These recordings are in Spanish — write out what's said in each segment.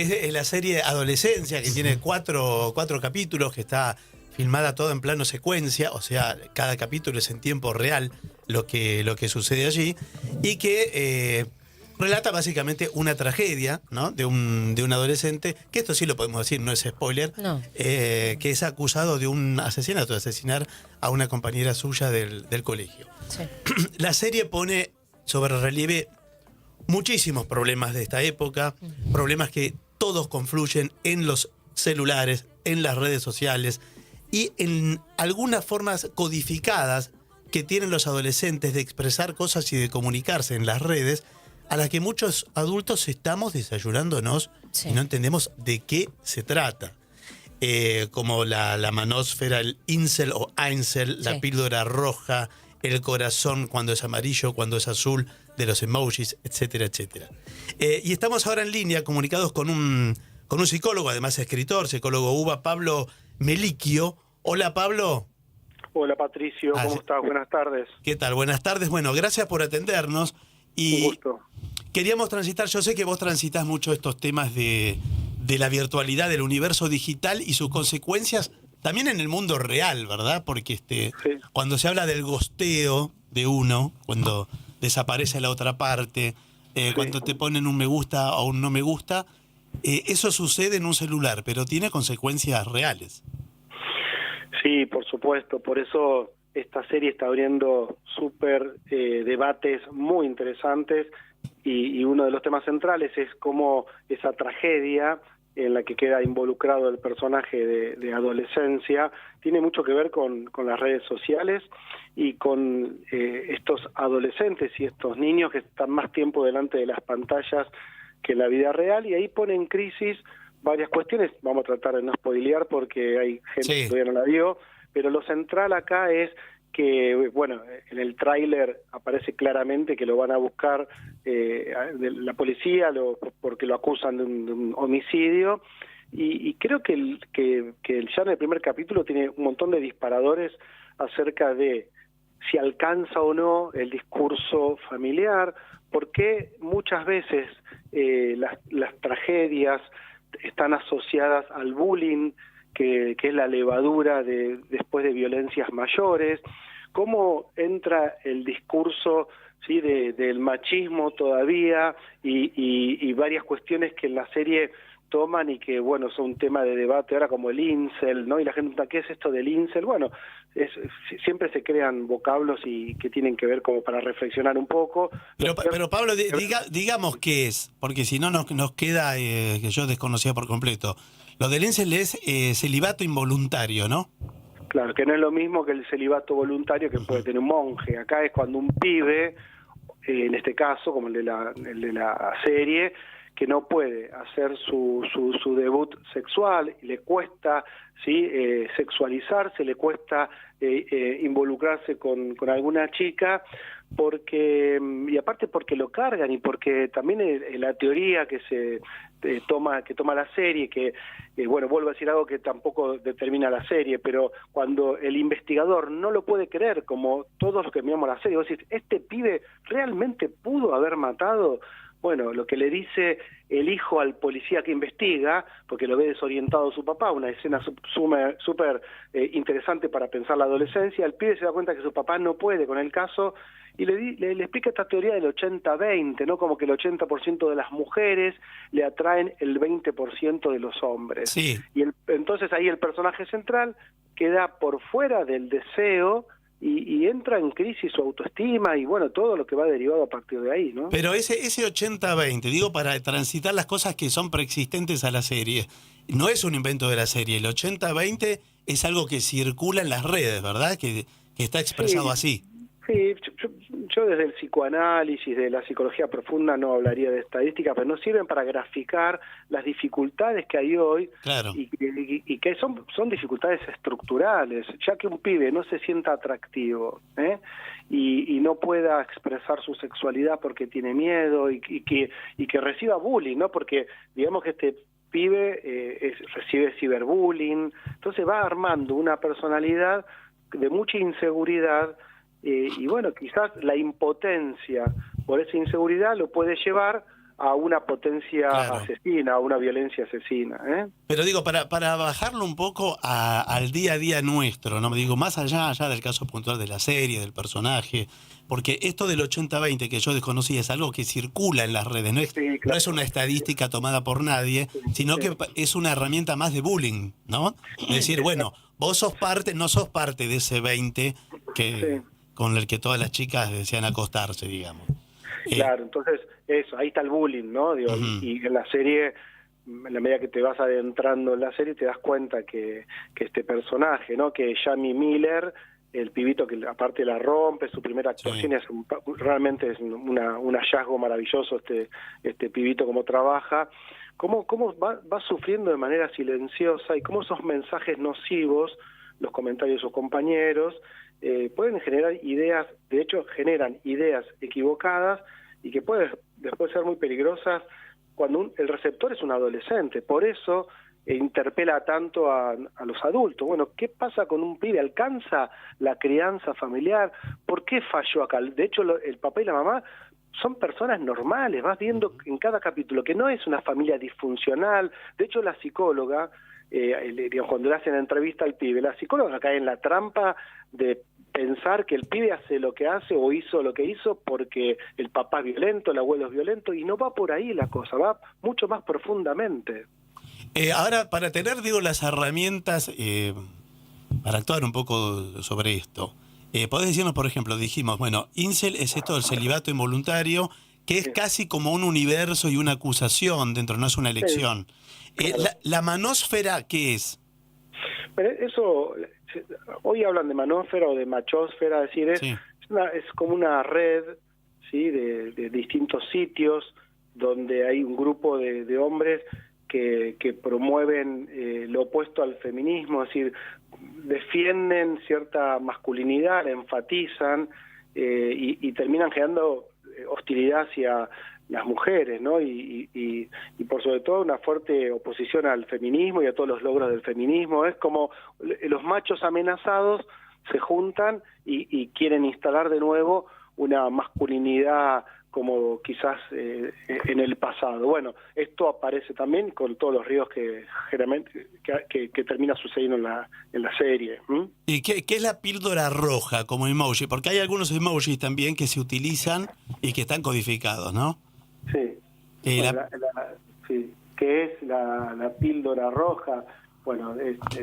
que es la serie Adolescencia, que tiene cuatro capítulos, que está filmada todo en plano secuencia, o sea, cada capítulo es en tiempo real lo que sucede allí, y que relata básicamente una tragedia, ¿no? de un adolescente, que esto sí lo podemos decir, no es spoiler, No. que es acusado de un asesinato, de asesinar a una compañera suya del colegio. Sí. La serie pone sobre relieve muchísimos problemas de esta época, problemas que todos confluyen en los celulares, en las redes sociales y en algunas formas codificadas que tienen los adolescentes de expresar cosas y de comunicarse en las redes, a las que muchos adultos estamos desayunándonos Sí. y no entendemos de qué se trata. Como la manósfera, el incel o aincel, la Sí. píldora roja, el corazón cuando es amarillo, cuando es azul, de los emojis, etcétera, etcétera. Y estamos ahora en línea comunicados con un psicólogo, además escritor, psicólogo UBA, Pablo Melicchio. Hola, Pablo. Hola Patricio, ¿cómo estás? Buenas tardes. ¿Qué tal? Buenas tardes. Bueno, gracias por atendernos. Y Un gusto. queríamos transitar, yo sé que vos transitas mucho estos temas de la virtualidad, del universo digital y sus consecuencias también en el mundo real, ¿verdad? Porque Sí. cuando se habla del gosteo de uno, cuando desaparece la otra parte, cuando te ponen un me gusta o un no me gusta, eso sucede en un celular, pero tiene consecuencias reales. Sí, por supuesto, por eso esta serie está abriendo debates muy interesantes y uno de los temas centrales es cómo esa tragedia en la que queda involucrado el personaje de adolescencia tiene mucho que ver con las redes sociales y con estos adolescentes y estos niños que están más tiempo delante de las pantallas que en la vida real, y ahí pone en crisis varias cuestiones. Vamos a tratar de no spoilear porque hay gente que todavía no la vio, pero lo central acá es que, bueno, en el tráiler aparece claramente que lo van a buscar la policía porque lo acusan de un homicidio, y creo que ya en el primer capítulo tiene un montón de disparadores acerca de si alcanza o no el discurso familiar, porque muchas veces las tragedias están asociadas al bullying, que es la levadura después de violencias mayores, cómo entra el discurso, ¿sí?, del machismo todavía y varias cuestiones que en la serie toman y que, bueno, son un tema de debate ahora, como el incel, ¿no? Y la gente pregunta, ¿qué es esto del incel? Bueno, siempre se crean vocablos y que tienen que ver como para reflexionar un poco. Pero Pablo, digamos qué es, porque si no nos queda, que yo desconocía por completo. Lo del incel es celibato involuntario, ¿no? Claro, que no es lo mismo que el celibato voluntario que puede tener un monje. Acá es cuando un pibe, en este caso, como el de la serie, que no puede hacer su debut sexual, y le cuesta, ¿sí?, sexualizarse, le cuesta involucrarse con alguna chica, y aparte porque lo cargan, y porque también la teoría que toma la serie, que bueno, vuelvo a decir algo que tampoco determina la serie, pero cuando el investigador no lo puede creer, como todos los que miramos la serie, vos decís, ¿este pibe realmente pudo haber matado? Bueno, lo que le dice el hijo al policía que investiga, porque lo ve desorientado su papá, una escena súper interesante para pensar la adolescencia, el pibe se da cuenta que su papá no puede con el caso y le explica esta teoría del 80-20, ¿no? Como que el 80% de las mujeres le atraen el 20% de los hombres. Sí. Y entonces ahí el personaje central queda por fuera del deseo y entra en crisis su autoestima y, bueno, todo lo que va derivado a partir de ahí, ¿no? Pero ese 80-20, digo, para transitar las cosas que son preexistentes a la serie, no es un invento de la serie. El 80-20 es algo que circula en las redes, ¿verdad? Que está expresado así. Sí, yo desde el psicoanálisis, de la psicología profunda, no hablaría de estadísticas, pero nos sirven para graficar las dificultades que hay hoy. Claro. Y que son dificultades estructurales, ya que un pibe no se sienta atractivo y no pueda expresar su sexualidad porque tiene miedo y que reciba bullying, ¿no? Porque digamos que este pibe recibe ciberbullying, entonces va armando una personalidad de mucha inseguridad. Y bueno, quizás la impotencia por esa inseguridad lo puede llevar a una potencia Claro. asesina, a una violencia asesina, ¿eh? Pero digo, para bajarlo un poco al día a día nuestro, ¿no? Digo, más allá del caso puntual de la serie, del personaje, porque esto del 80-20 que yo desconocí es algo que circula en las redes, Sí, no claro. es una estadística tomada por nadie, sino que es una herramienta más de bullying, ¿no? Es decir, bueno, vos no sos parte de ese 20 Sí. con el que todas las chicas desean acostarse, digamos. Claro, entonces eso, ahí está el bullying, ¿no? Digo, Ujú. y en la serie, en la medida que te vas adentrando en la serie, te das cuenta que este personaje, ¿no? Que Jamie Miller, el pibito que aparte la rompe, su primera actuación Sí. es realmente es un hallazgo maravilloso este pibito cómo trabaja, cómo va sufriendo de manera silenciosa y cómo esos mensajes nocivos, los comentarios de sus compañeros, pueden generar ideas, de hecho generan ideas equivocadas y que pueden después ser muy peligrosas cuando el receptor es un adolescente. Por eso interpela tanto a los adultos. Bueno, ¿qué pasa con un pibe? ¿Alcanza la crianza familiar? ¿Por qué falló acá? De hecho, el papá y la mamá son personas normales, vas viendo en cada capítulo que no es una familia disfuncional. De hecho, la psicóloga, digamos, cuando le hacen la entrevista al pibe, la psicóloga cae en la trampa de pensar que el pibe hace lo que hace o hizo lo que hizo porque el papá es violento, el abuelo es violento, y no va por ahí la cosa, va mucho más profundamente. Ahora, para tener, digo, las herramientas para actuar un poco sobre esto, podés decirnos, por ejemplo, dijimos, bueno, incel es esto del celibato involuntario, que es Sí, casi como un universo y una acusación dentro, no es una sí, elección. claro. La manósfera, ¿qué es? Pero eso, hoy hablan de manósfera o de machósfera, es decir, Sí, es como una red, ¿sí? De distintos sitios donde hay un grupo de hombres que promueven lo opuesto al feminismo, es decir, defienden cierta masculinidad, la enfatizan y terminan generando hostilidad hacia las mujeres, ¿no? Y por sobre todo una fuerte oposición al feminismo y a todos los logros del feminismo. Es como los machos amenazados se juntan y quieren instalar de nuevo una masculinidad como quizás en el pasado. Bueno, esto aparece también con todos los ríos que generalmente que termina sucediendo en la serie. ¿Mm? ¿y qué es la píldora roja como emoji? Porque hay algunos emojis también que se utilizan y que están codificados, ¿no? Sí. Eh, Bueno, la- sí. ¿Qué es la píldora roja? Bueno,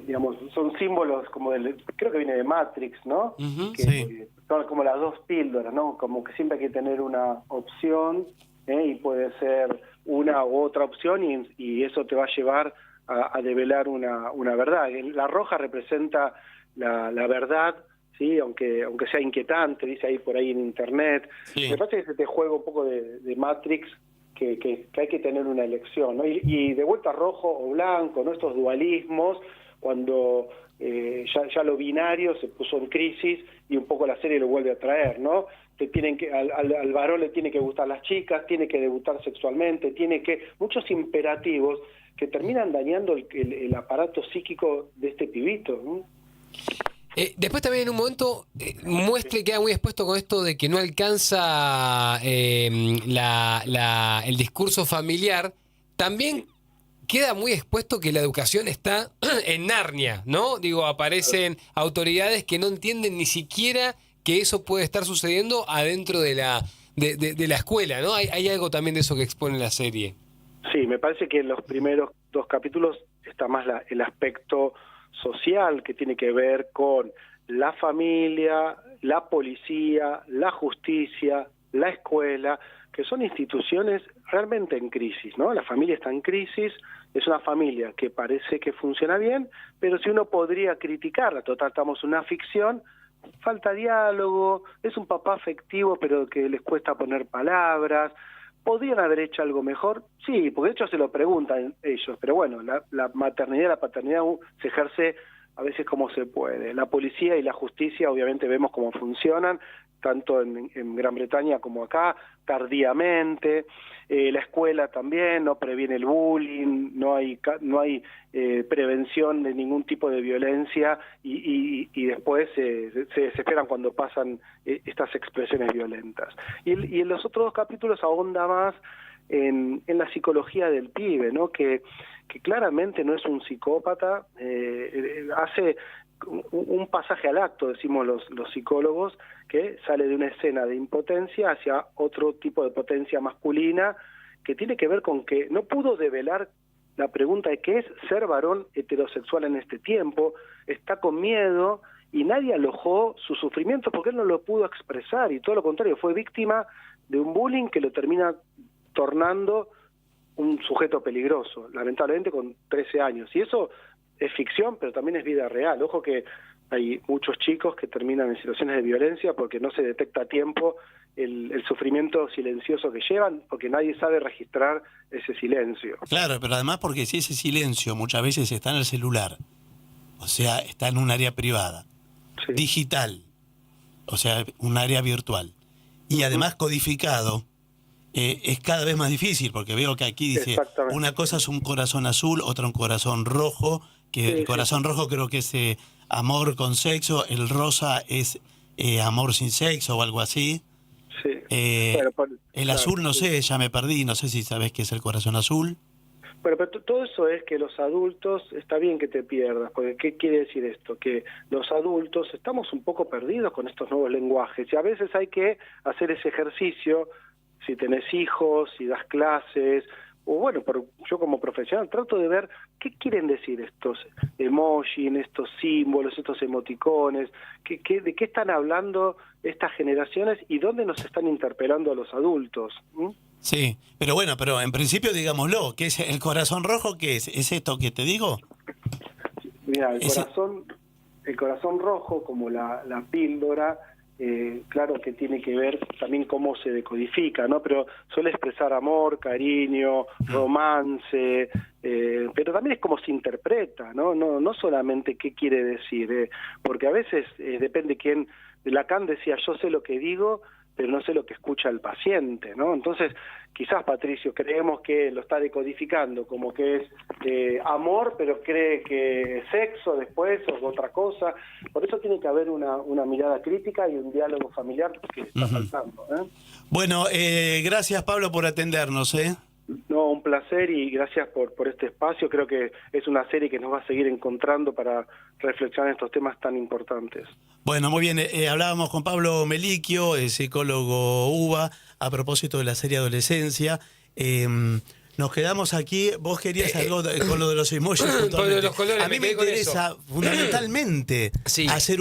digamos, son símbolos como creo que viene de Matrix, ¿no? Ujú, sí. Que son como las dos píldoras, ¿no? Como que siempre hay que tener una opción, y puede ser una u otra opción y eso te va a llevar a develar una verdad. La roja representa la verdad, sí, aunque sea inquietante, dice ahí por ahí en internet. Sí. Me parece que se te juega un poco de Matrix, que hay que tener una elección, ¿no? Y de vuelta rojo o blanco, ¿no? Estos dualismos, cuando ya lo binario se puso en crisis y un poco la serie lo vuelve a traer, ¿no? Al varón le tiene que gustar las chicas, tiene que debutar sexualmente, muchos imperativos que terminan dañando el aparato psíquico de este pibito, ¿no? Después también en un momento muestra y queda muy expuesto con esto de que no alcanza el discurso familiar. También queda muy expuesto que la educación está en Narnia, ¿no? Digo, aparecen autoridades que no entienden ni siquiera que eso puede estar sucediendo adentro de la escuela, ¿no? Hay algo también de eso que expone la serie. Sí, me parece que en los primeros dos capítulos está más el aspecto social que tiene que ver con la familia, la policía, la justicia, la escuela, que son instituciones realmente en crisis, ¿no? La familia está en crisis, es una familia que parece que funciona bien, pero si uno podría criticarla, total, estamos en una ficción, falta diálogo, es un papá afectivo pero que les cuesta poner palabras. ¿Podrían haber hecho algo mejor? Sí, porque de hecho se lo preguntan ellos, pero bueno, la maternidad y la paternidad se ejerce a veces como se puede. La policía y la justicia obviamente vemos cómo funcionan, tanto en Gran Bretaña como acá, tardíamente. La escuela también no previene el bullying, no hay prevención de ningún tipo de violencia y después se desesperan cuando pasan estas expresiones violentas. Y en los otros dos capítulos ahonda más en la psicología del pibe, ¿no? Que claramente no es un psicópata, hace un pasaje al acto, decimos los psicólogos, que sale de una escena de impotencia hacia otro tipo de potencia masculina, que tiene que ver con que no pudo develar la pregunta de qué es ser varón heterosexual en este tiempo, está con miedo y nadie alojó su sufrimiento porque él no lo pudo expresar, y todo lo contrario, fue víctima de un bullying que lo termina tornando un sujeto peligroso, lamentablemente con 13 años. Y eso es ficción, pero también es vida real. Ojo que hay muchos chicos que terminan en situaciones de violencia porque no se detecta a tiempo el sufrimiento silencioso que llevan, porque nadie sabe registrar ese silencio. Claro, pero además porque si ese silencio muchas veces está en el celular, o sea, está en un área privada, Sí. digital, o sea, un área virtual, y además codificado, es cada vez más difícil, porque veo que aquí dice, Exactamente. una cosa es un corazón azul, otra un corazón rojo, que Sí, el corazón rojo creo que es amor con sexo, el rosa es amor sin sexo o algo así. Sí. El Claro, azul, no sí. sé, ya me perdí, no sé si sabes qué es el corazón azul. Bueno, pero todo eso es que los adultos, está bien que te pierdas, porque ¿qué quiere decir esto? Que los adultos estamos un poco perdidos con estos nuevos lenguajes, y a veces hay que hacer ese ejercicio, si tenés hijos, si das clases, o bueno, yo como profesional trato de ver qué quieren decir estos emojis, estos símbolos, estos emoticones, de qué están hablando estas generaciones y dónde nos están interpelando a los adultos. Sí, pero bueno, pero en principio digámoslo, ¿qué es el corazón rojo? ¿Qué es? ¿Es esto que te digo? Mira, Ese- el corazón rojo, como la píldora, claro que tiene que ver también cómo se decodifica, ¿no? Pero suele expresar amor, cariño, romance, pero también es como se interpreta, ¿no? No solamente qué quiere decir, porque a veces depende quién. Lacan decía, yo sé lo que digo, pero no sé lo que escucha el paciente, ¿no? Entonces, quizás, Patricio, creemos que lo está decodificando, como que es amor, pero cree que es sexo después o otra cosa. Por eso tiene que haber una mirada crítica y un diálogo familiar que está faltando, ¿eh? Bueno, gracias Pablo por atendernos, ¿eh? No, un placer y gracias por este espacio. Creo que es una serie que nos va a seguir encontrando para reflexionar en estos temas tan importantes. Bueno, muy bien, hablábamos con Pablo Meliquio, psicólogo UBA, a propósito de la serie Adolescencia. Nos quedamos aquí, vos querías algo con lo de los emojis puntualmente. Con lo de los colores, a mí me me quedé con interesa fundamentalmente Sí. hacer un